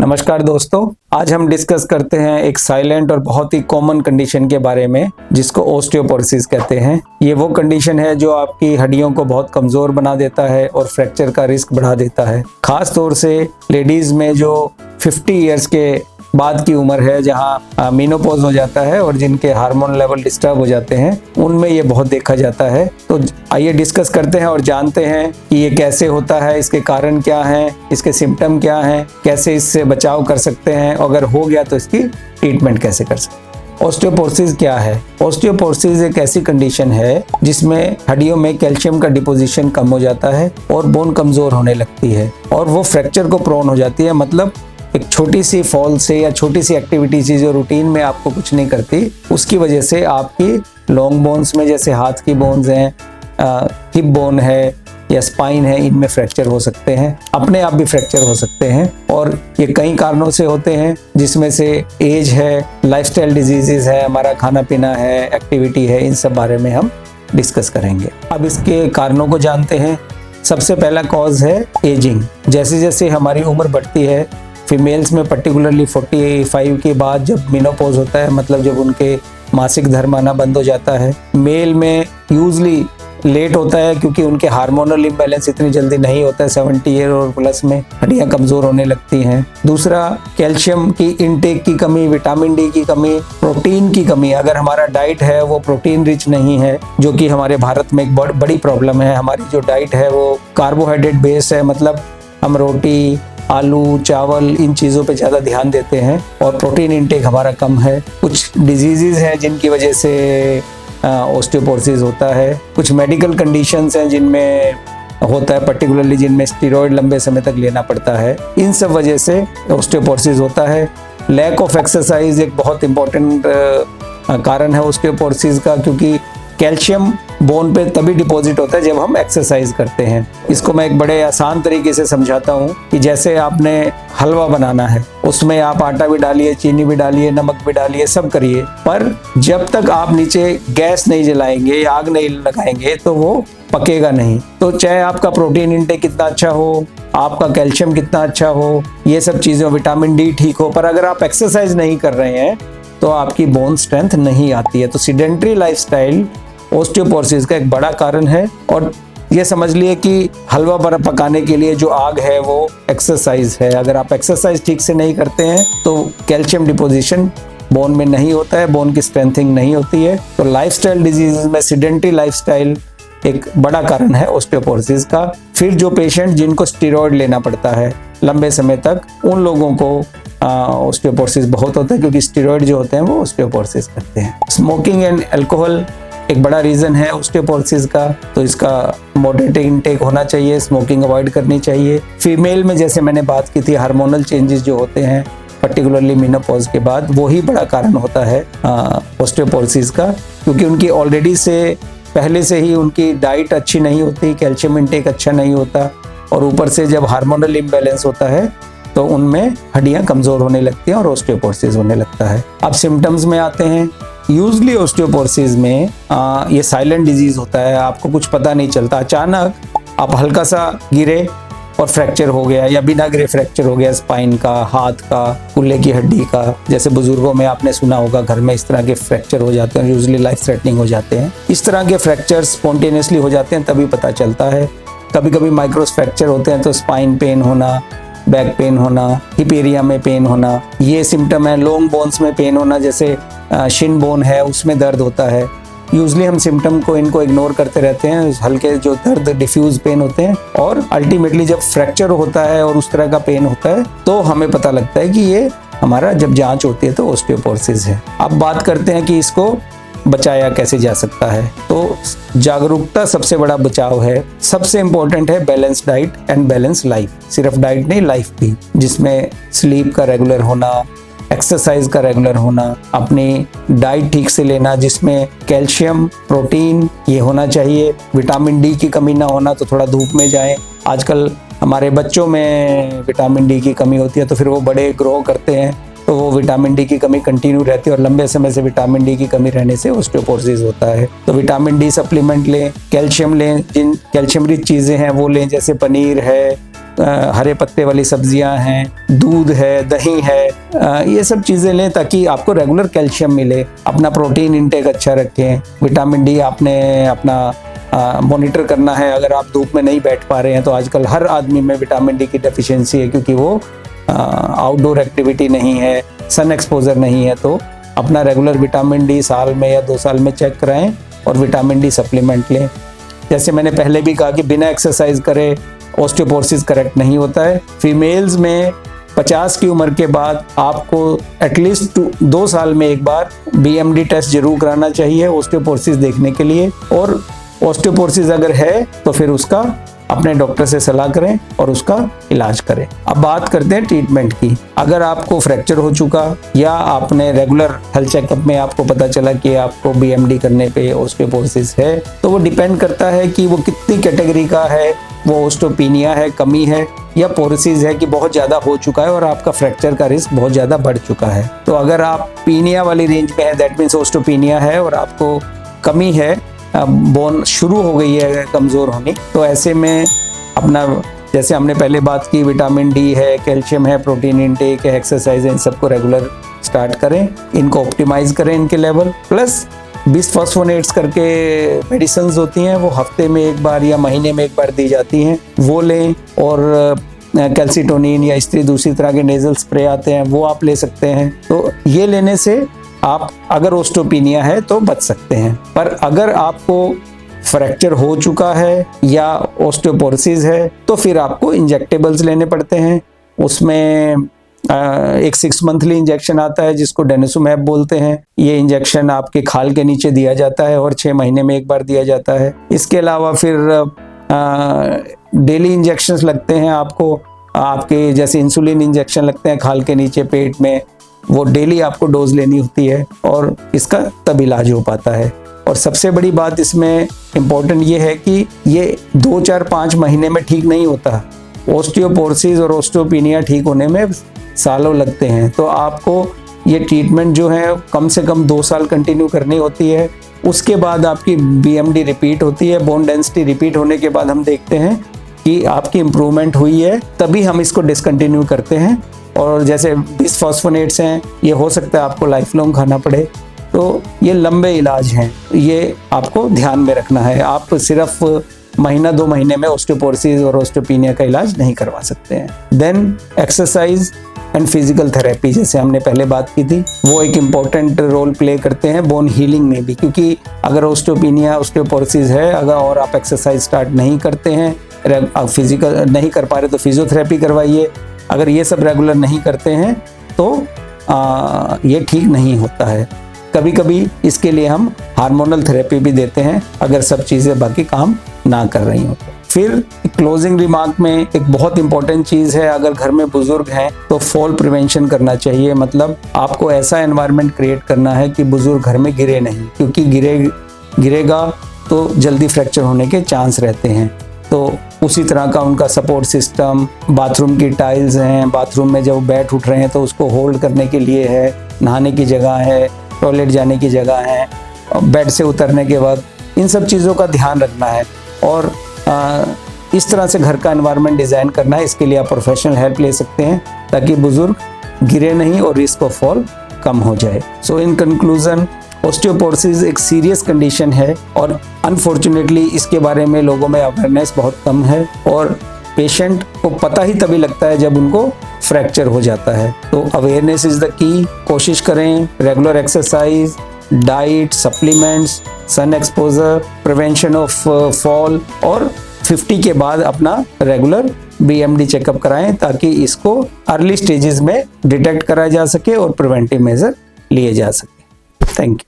नमस्कार दोस्तों, आज हम डिस्कस करते हैं एक साइलेंट और बहुत ही कॉमन कंडीशन के बारे में जिसको ओस्टियोपोरोसिस कहते हैं। ये वो कंडीशन है जो आपकी हड्डियों को बहुत कमजोर बना देता है और फ्रैक्चर का रिस्क बढ़ा देता है। खास तौर से लेडीज में जो 50 इयर्स के बाद की उम्र है, जहां मेनोपॉज हो जाता है और जिनके हार्मोन लेवल डिस्टर्ब हो जाते हैं, उनमें ये बहुत देखा जाता है। तो आइए डिस्कस करते हैं और जानते हैं कि ये कैसे होता है, इसके कारण क्या हैं, इसके सिम्टम क्या हैं, कैसे इससे बचाव कर सकते हैं, अगर हो गया तो इसकी ट्रीटमेंट कैसे कर सकते हैं। ओस्टियोपोरोसिस क्या है? ओस्टियोपोरोसिस एक ऐसी कंडीशन है जिसमें हड्डियों में कैल्शियम का डिपोजिशन कम हो जाता है और बोन कमजोर होने लगती है और वो फ्रैक्चर को प्रोन हो जाती है। मतलब एक छोटी सी फॉल से या छोटी सी एक्टिविटी से जो रूटीन में आपको कुछ नहीं करती, उसकी वजह से आपकी लॉन्ग बोन्स में, जैसे हाथ की बोन्स हैं, हिप बोन है या स्पाइन है, इनमें फ्रैक्चर हो सकते हैं। अपने आप भी फ्रैक्चर हो सकते हैं और ये कई कारणों से होते हैं, जिसमें से एज है, लाइफस्टाइल डिजीजेस है, हमारा खाना पीना है, एक्टिविटी है, इन सब बारे में हम डिस्कस करेंगे। अब इसके कारणों को जानते हैं। सबसे पहला कॉज है एजिंग। जैसे जैसे हमारी उम्र बढ़ती है, फीमेल्स में पर्टिकुलरली 45 के बाद जब मेनोपॉज होता है, मतलब जब उनके मासिक धर्म आना बंद हो जाता है। मेल में यूजली लेट होता है क्योंकि उनके हार्मोनल इम्बैलेंस इतनी जल्दी नहीं होता है। 70 ईयर और प्लस में हड्डियां कमजोर होने लगती हैं। दूसरा, कैल्शियम की इनटेक की कमी, विटामिन डी की कमी, प्रोटीन की कमी। अगर हमारा डाइट है वो प्रोटीन रिच नहीं है, जो कि हमारे भारत में एक बड़ी प्रॉब्लम है। हमारी जो डाइट है वो कार्बोहाइड्रेट बेस्ड है, मतलब हम रोटी, आलू, चावल, इन चीज़ों पे ज़्यादा ध्यान देते हैं और प्रोटीन इंटेक हमारा कम है। कुछ डिजीज़ेज़ हैं जिनकी वजह से ओस्टियोपोरोसिस होता है। कुछ मेडिकल कंडीशंस हैं जिनमें होता है, पर्टिकुलरली जिनमें स्टेरॉइड लंबे समय तक लेना पड़ता है। इन सब वजह से ओस्टियोपोरोसिस होता है। लैक ऑफ एक्सरसाइज एक बहुत इंपॉर्टेंट कारण है ओस्टियोपोरोसिस का, क्योंकि कैल्शियम बोन पे तभी डिपॉजिट होता है जब हम एक्सरसाइज करते हैं। इसको मैं एक बड़े आसान तरीके से समझाता हूँ कि जैसे आपने हलवा बनाना है, उसमें आप आटा भी डालिए, चीनी भी डालिए, नमक भी डालिए, सब करिए, पर जब तक आप नीचे गैस नहीं जलाएंगे या आग नहीं लगाएंगे तो वो पकेगा नहीं। तो चाहे आपका प्रोटीन इंटेक कितना अच्छा हो, आपका कैल्शियम कितना अच्छा हो, ये सब चीज़ें, विटामिन डी ठीक हो, पर अगर आप एक्सरसाइज नहीं कर रहे हैं तो आपकी बोन स्ट्रेंथ नहीं आती है। तो सीडेंट्री लाइफस्टाइल ओस्टियोपोरोसिस का एक बड़ा कारण है। और ये समझ लिए कि हलवा पकाने के लिए जो आग है वो एक्सरसाइज है। अगर आप एक्सरसाइज ठीक से नहीं करते हैं तो कैल्शियम डिपोजिशन बोन में नहीं होता है, बोन की स्ट्रेंथिंग नहीं होती है। तो लाइफस्टाइल डिजीज में सीडेंट्री लाइफस्टाइल एक बड़ा कारण है ओस्टियोपोरोसिस का। फिर जो पेशेंट जिनको स्टेरॉइड लेना पड़ता है लंबे समय तक, उन लोगों को ओस्टियोपोरोसिस बहुत होता है, क्योंकि स्टेरॉइड जो होते हैं वो ओस्टियोपोरोसिस करते हैं। स्मोकिंग एंड अल्कोहल एक बड़ा रीज़न है ओस्टियोपोरोसिस का, तो इसका मॉडरेट इंटेक होना चाहिए, स्मोकिंग अवॉइड करनी चाहिए। फीमेल में जैसे मैंने बात की थी, हार्मोनल चेंजेस जो होते हैं पर्टिकुलरली मेनोपॉज के बाद, वही बड़ा कारण होता है ओस्टियोपोरोसिस का, क्योंकि उनकी ऑलरेडी से पहले से ही उनकी डाइट अच्छी नहीं होती, कैल्शियम इंटेक अच्छा नहीं होता, और ऊपर से जब हार्मोनल इम्बैलेंस होता है तो उनमें हड्डियां कमज़ोर होने लगती हैं और ओस्टियोपोरोसिस होने लगता है। अब सिम्टम्स में आते हैं। यूजली ओस्टियोपोरोसिस में ये साइलेंट डिजीज होता है, आपको कुछ पता नहीं चलता। अचानक आप हल्का सा गिरे और फ्रैक्चर हो गया, या बिना गिरे फ्रैक्चर हो गया, स्पाइन का, हाथ का, कुल्ले की हड्डी का। जैसे बुजुर्गों में आपने सुना होगा, घर में इस तरह के फ्रैक्चर हो जाते हैं, यूजली लाइफ थ्रेटनिंग हो जाते हैं। इस तरह के फ्रैक्चर स्पॉन्टेनियसली हो जाते हैं, तभी पता चलता है। कभी कभी माइक्रोस फ्रैक्चर होते हैं तो स्पाइन पेन होना, बैक पेन होना, हिप एरिया में पेन होना, ये सिम्टम है। लॉन्ग बोन्स में पेन होना, जैसे शिन बोन है उसमें दर्द होता है। यूजली हम सिम्टम को इनको इग्नोर करते रहते हैं, हल्के जो दर्द डिफ्यूज पेन होते हैं, और अल्टीमेटली जब फ्रैक्चर होता है और उस तरह का पेन होता है तो हमें पता लगता है कि ये हमारा जब जांच होती है तो ओस्टियोपोरोसिस है। अब बात करते हैं कि इसको बचाया कैसे जा सकता है। तो जागरूकता सबसे बड़ा बचाव है। सबसे इम्पोर्टेंट है balance diet and balance life. सिर्फ डाइट नहीं, लाइफ भी, जिसमें स्लीप का रेगुलर होना, एक्सरसाइज का रेगुलर होना, अपनी डाइट ठीक से लेना जिसमें कैल्शियम, प्रोटीन ये होना चाहिए। विटामिन डी की कमी ना होना, तो थोड़ा धूप में जाएं। आजकल हमारे बच्चों में विटामिन डी की कमी होती है, तो फिर वो बड़े ग्रो करते हैं तो वो विटामिन डी की कमी कंटिन्यू रहती है, और लंबे समय से विटामिन डी की कमी रहने से ओस्टियोपोरोसिस होता है। तो विटामिन डी सप्लीमेंट लें, कैल्शियम लें, जिन कैल्शियम रिच चीज़ें हैं वो लें, जैसे पनीर है, हरे पत्ते वाली सब्जियां हैं, दूध है, दही है, ये सब चीज़ें लें ताकि आपको रेगुलर कैल्शियम मिले। अपना प्रोटीन इंटेक अच्छा रखें। विटामिन डी आपने अपना मॉनिटर करना है। अगर आप धूप में नहीं बैठ पा रहे हैं तो आजकल हर आदमी में विटामिन डी की डेफिशिएंसी है, क्योंकि वो आउटडोर एक्टिविटी नहीं है, सन एक्सपोजर नहीं है। तो अपना रेगुलर विटामिन डी साल में या 2 साल में चेक कराएं और विटामिन डी सप्लीमेंट लें। जैसे मैंने पहले भी कहा कि बिना एक्सरसाइज करे ऑस्टियोपोरोसिस करेक्ट नहीं होता है। फीमेल्स में 50 की उम्र के बाद आपको एटलीस्ट 2 साल में एक बार BMD टेस्ट जरूर कराना चाहिए ऑस्टियोपोरोसिस देखने के लिए। और ऑस्टियोपोरोसिस अगर है तो फिर उसका अपने डॉक्टर से सलाह करें और उसका इलाज करें। अब बात करते हैं ट्रीटमेंट की। अगर आपको फ्रैक्चर हो चुका या आपने रेगुलर हेल्थ चेकअप में आपको पता चला कि आपको BMD करने पे ऑस्टियोपोरोसिस है, तो वो डिपेंड करता है कि वो कितनी कैटेगरी का है। वो ओस्टियोपिनिया है, कमी है, या पोरोसिस है कि बहुत ज़्यादा हो चुका है और आपका फ्रैक्चर का रिस्क बहुत ज़्यादा बढ़ चुका है। तो अगर आप पीनिया वाली रेंज में है, दैट मीन्स ओस्टियोपिनिया है और आपको कमी है, बोन शुरू हो गई है कमज़ोर होनी, तो ऐसे में अपना जैसे हमने पहले बात की विटामिन डी है, कैल्शियम है, प्रोटीन इंटेक है, एक्सरसाइज है, इन सबको रेगुलर स्टार्ट करें, इनको ऑप्टिमाइज करें इनके लेवल। प्लस बिसफॉस्फोनेट्स करके मेडिसिन्स होती हैं, वो हफ्ते में एक बार या महीने में एक बार दी जाती हैं, वो लें। और कैल्सीटोनिन या इस दूसरी तरह के नेजल स्प्रे आते हैं, वो आप ले सकते हैं। तो ये लेने से आप अगर ओस्टियोपिनिया है तो बच सकते हैं। पर अगर आपको फ्रैक्चर हो चुका है या ओस्टियोपोरोसिस है तो फिर आपको इंजेक्टेबल्स लेने पड़ते हैं। उसमें एक 6 मंथली इंजेक्शन आता है जिसको डेनिसुमैब बोलते हैं। ये इंजेक्शन आपके खाल के नीचे दिया जाता है और 6 महीने में एक बार दिया जाता है। इसके अलावा फिर डेली इंजेक्शंस लगते हैं आपको, आपके जैसे इंसुलिन इंजेक्शन लगते हैं खाल के नीचे पेट में, वो डेली आपको डोज लेनी होती है और इसका तब इलाज हो पाता है। और सबसे बड़ी बात इसमें इम्पोर्टेंट ये है कि ये 2, 4, 5 महीने में ठीक नहीं होता। ओस्टियोपोरोसिस और ओस्टियोपिनिया ठीक होने में सालों लगते हैं। तो आपको ये ट्रीटमेंट जो है कम से कम 2 साल कंटिन्यू करनी होती है। उसके बाद आपकी BMD रिपीट होती है। बोन डेंसिटी रिपीट होने के बाद हम देखते हैं कि आपकी इम्प्रूवमेंट हुई है, तभी हम इसको डिसकंटिन्यू करते हैं। और जैसे बिसफॉस्फोनेट्स हैं, ये हो सकता है आपको लाइफ लॉन्ग खाना पड़े। तो ये लंबे इलाज हैं, ये आपको ध्यान में रखना है। आप सिर्फ महीना 2 महीने में ओस्टियोपोरोसिस और ओस्टियोपिनिया का इलाज नहीं करवा सकते हैं। Then exercise and physical therapy, जैसे हमने पहले बात की थी, वो एक इम्पॉर्टेंट रोल प्ले करते हैं बोन हीलिंग में भी। क्योंकि अगर ओस्टियोपिनिया ओस्टियोपोरोसिस है अगर और आप एक्सरसाइज स्टार्ट नहीं करते हैं, फिजिकल नहीं कर पा रहे तो फिजियोथेरेपी करवाइए। अगर ये सब रेगुलर नहीं करते हैं तो ये ठीक नहीं होता है। कभी कभी इसके लिए हम हार्मोनल थेरेपी भी देते हैं अगर सब चीज़ें बाकी काम ना कर रही हो। फिर क्लोजिंग रिमार्क में एक बहुत इंपॉर्टेंट चीज़ है, अगर घर में बुजुर्ग हैं तो फॉल प्रिवेंशन करना चाहिए। मतलब आपको ऐसा एनवायरनमेंट क्रिएट करना है कि बुजुर्ग घर में गिरे नहीं, क्योंकि गिरेगा तो जल्दी फ्रैक्चर होने के चांस रहते हैं। तो उसी तरह का उनका सपोर्ट सिस्टम, बाथरूम की टाइल्स हैं, बाथरूम में जब बैठ उठ रहे हैं तो उसको होल्ड करने के लिए है, नहाने की जगह है, टॉयलेट जाने की जगह है, बेड से उतरने के वक्त, इन सब चीज़ों का ध्यान रखना है। और इस तरह से घर का एनवायरनमेंट डिज़ाइन करना है। इसके लिए आप प्रोफेशनल हेल्प ले सकते हैं ताकि बुजुर्ग गिरे नहीं और रिस्क ऑफ फॉल कम हो जाए। सो इन कंक्लूजन, ओस्टियोपोरोसिस एक सीरियस कंडीशन है और अनफॉर्चुनेटली इसके बारे में लोगों में अवेयरनेस बहुत कम है और पेशेंट को पता ही तभी लगता है जब उनको फ्रैक्चर हो जाता है। तो अवेयरनेस इज़ द की। कोशिश करें regular exercise, diet, supplements, sun exposure, prevention of fall और 50 के बाद अपना रेगुलर BMD चेकअप कराएं ताकि इसको अर्ली स्टेजेस में डिटेक्ट कराया जा सके और प्रिवेंटिव मेजर लिए जा सके। Thank you.